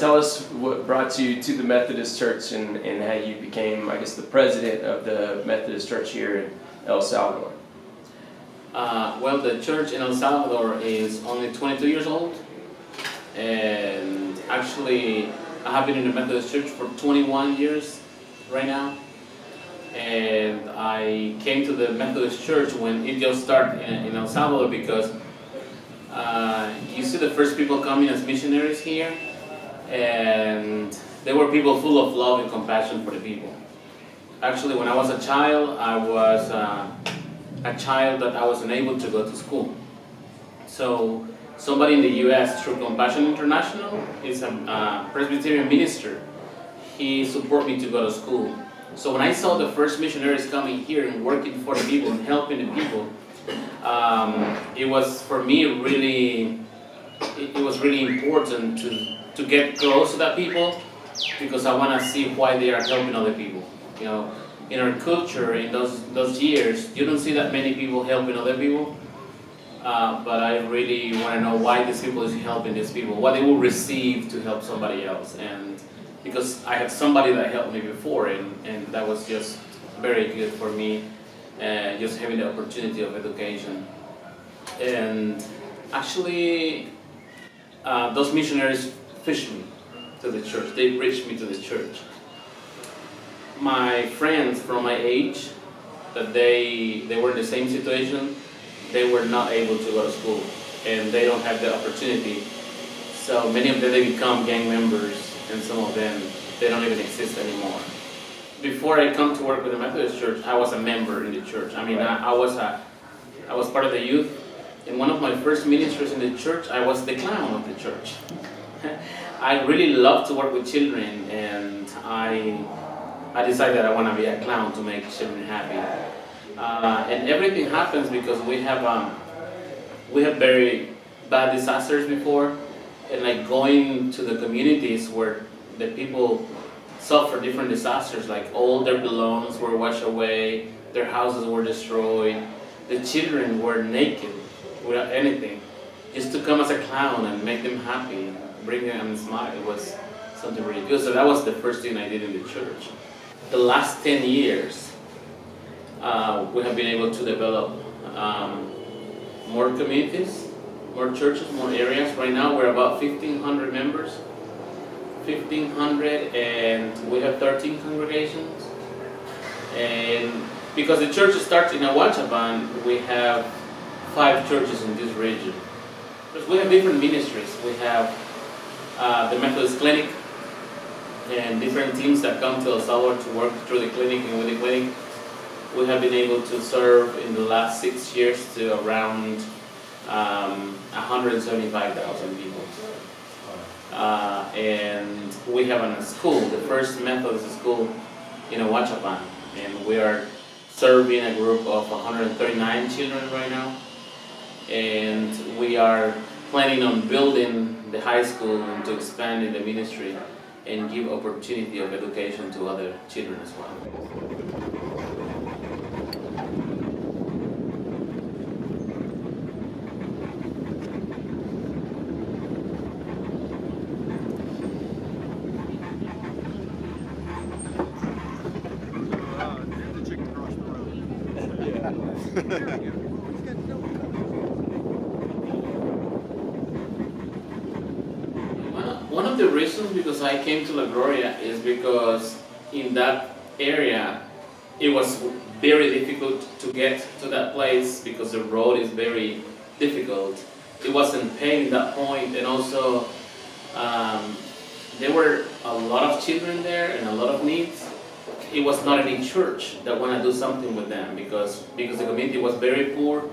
tell us what brought you to the Methodist Church and how you became, I guess, the president of the Methodist Church here in El Salvador? Well, the church in El Salvador is only 22 years old, and actually I have been in the Methodist Church for 21 years right now. And I came to the Methodist Church when it just started in El Salvador because you see the first people coming as missionaries here, and they were people full of love and compassion for the people. Actually, when I was a child, I was a child that I wasn't able to go to school. So somebody in the U.S. through Compassion International is a Presbyterian minister. He supported me to go to school. So when I saw the first missionaries coming here and working for the people and helping the people, it was for me really, it was really important to get close to that people, because I want to see why they are helping other people. You know, in our culture, in those years, you don't see that many people helping other people. But I really want to know why these people is helping these people, what they will receive to help somebody else. And because I had somebody that helped me before, and that was just very good for me, just having the opportunity of education. And actually, those missionaries fished me to the church. They reached me to the church. My friends from my age, that they were in the same situation, they were not able to go to school, and they don't have the opportunity. So many of them, they become gang members, and some of them, they don't even exist anymore. Before I come to work with the Methodist Church, I was a member in the church. I mean, I was part of the youth. In one of my first ministries in the church, I was the clown of the church. I really love to work with children, and I decided I want to be a clown to make children happy. And everything happens because we have very bad disasters before, and like going to the communities where the people suffer different disasters, like all their belongings were washed away, their houses were destroyed, the children were naked without anything, just to come as a clown and make them happy, and bring them a smile. It was something really good. So that was the first thing I did in the church. The last 10 years, we have been able to develop more communities, more churches, more areas. Right now we're about 1,500 members, 1,500, and we have 13 congregations. And because the church starts in Ahuachapan, we have 5 churches in this region. Because we have different ministries. We have the Methodist Clinic, and different teams that come to El Salvador to work through the clinic and with the clinic. We have been able to serve in the last 6 years to around 175,000 people. And we have a school, the first Methodist school in Ahuachapan, and we are serving a group of 139 children right now. And we are planning on building the high school and to expand in the ministry and give opportunity of education to other children as well. One of the reasons because I came to La Gloria is because in that area it was very difficult to get to that place because the road is very difficult. It wasn't paved at that point, and also there were a lot of children there and a lot of needs. It was not any church that want to do something with them because the community was very poor,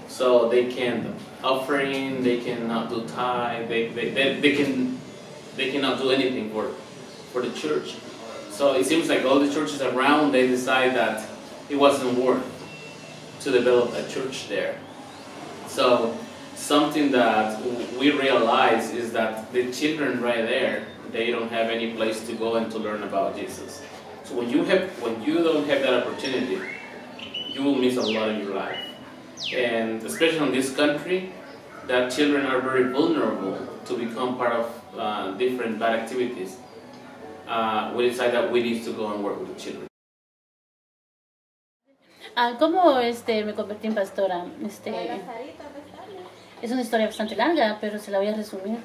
so they can't offering, they cannot do tithe, they cannot do anything for the church. So it seems like all the churches around, they decide that it wasn't worth to develop a church there. So something that we realize is that the children right there, they don't have any place to go and to learn about Jesus. So when you don't have that opportunity, you will miss a lot in your life. And especially in this country, that children are very vulnerable to become part of different bad activities, we decided that we need to go and work with the children. ¿Cómo me convertí en pastora? Es una historia bastante larga, pero se la voy a resumir.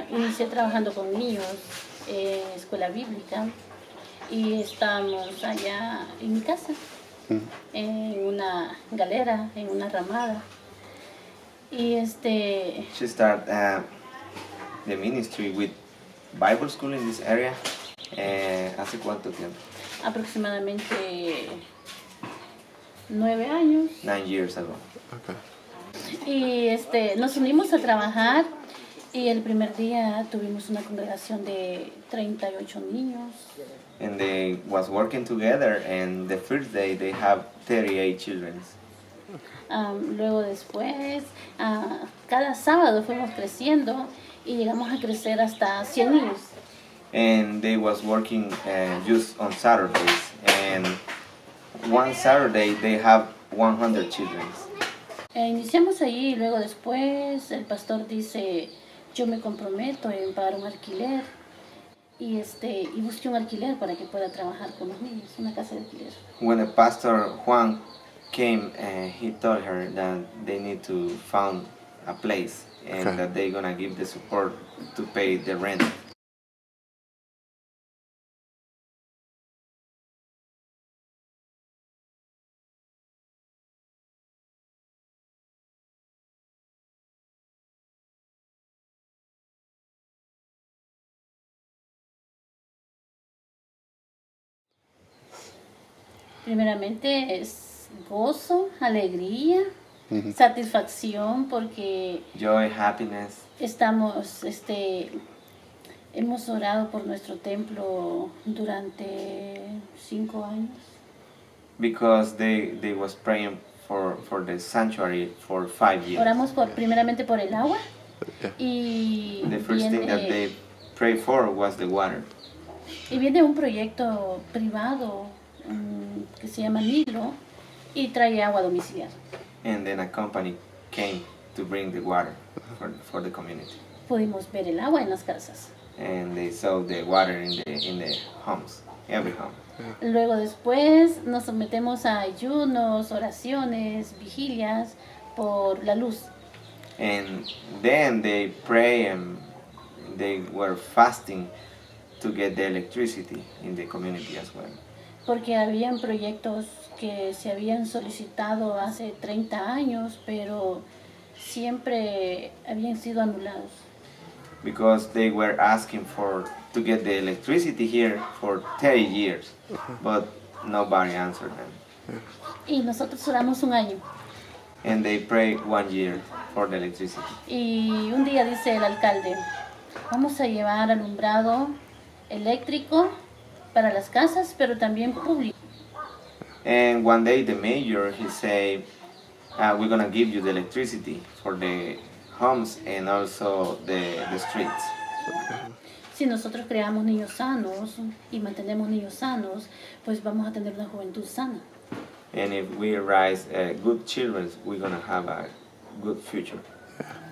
Inicié trabajando con niños en escuela bíblica y estamos allá en mi casa, en una galera, en una ramada. Y She started the ministry with Bible school in this area. ¿Hace cuánto tiempo? Aproximadamente 9 años. 9 years ago. Okay. Y nos unimos a trabajar y el primer día tuvimos una congregación de 38 niños. And they was working together, and the first day they have 38 children. Luego después, cada sábado fuimos creciendo y llegamos a crecer hasta 100 niños. And they was working just on Saturdays, and one Saturday they have 100 children. Iniciamos allí y luego después el pastor dice, yo me comprometo en pagar un alquiler y busqué un alquiler para que pueda trabajar con los niños, una casa de alquiler. When the pastor Juan came, he told her that they need to find a place and Okay. that they're gonna give the support to pay the rent. Primeramente es gozo, alegría, satisfacción porque Joy, happiness, hemos orado por nuestro templo durante 5 años. because they was praying for the sanctuary for 5 years. Oramos primeramente por el agua Yeah. y The first thing that they prayed for was the water. viene un proyecto privado que se llama Nilo y trae agua domiciliar. And then a company came to bring the water for the community. Pudimos ver el agua en las casas. And they saw the water in the homes, every home. Luego después nos sometemos a ayunos, oraciones, vigilias por la luz. And then they pray and they were fasting to get the electricity in the community as well. Porque habían proyectos que se habían solicitado hace 30 años, pero siempre habían sido anulados. Because they were asking to get the electricity here for 30 years, but nobody answered them. Y nosotros oramos un año. And they prayed 1 year for the electricity. Y un día dice el alcalde, vamos a llevar alumbrado eléctrico para las casas, pero también público. And one day the mayor, he said, we're gonna give you the electricity for the homes and also the streets. Si nosotros creamos niños sanos y mantenemos niños sanos, pues vamos a tener una juventud sana. And if we raise good children, we're gonna have a good future.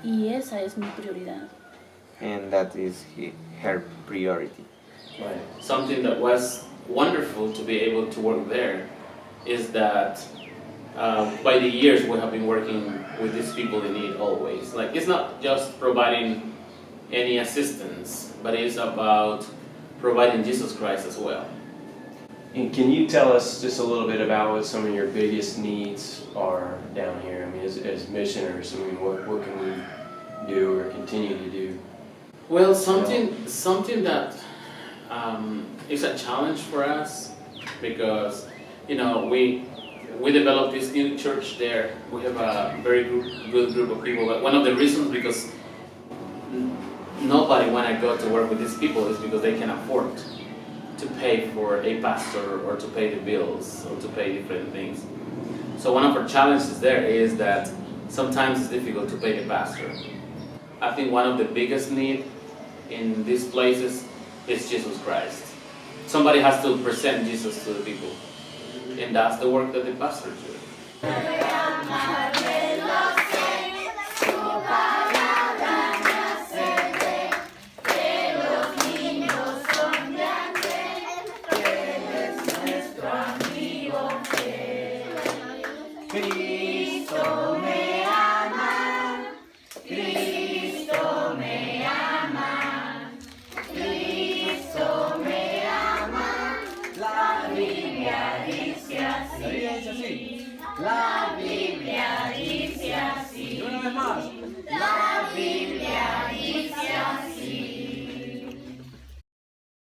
Y esa es mi prioridad. And that is her priority. Right. Something that was wonderful to be able to work there is that by the years we have been working with these people in need always. Like, it's not just providing any assistance, but it's about providing Jesus Christ as well. And can you tell us just a little bit about what some of your biggest needs are down here? I mean, as missioners, I mean, what can we do or continue to do? Well, something that is a challenge for us because, you know, we developed this new church there. We have a very good group of people. But one of the reasons because nobody when I go to work with these people is because they can afford to pay for a pastor or to pay the bills or to pay different things. So one of our challenges there is that sometimes it's difficult to pay the pastor. I think one of the biggest needs in these places is Jesus Christ. Somebody has to present Jesus to the people, and that's the work that the pastors do.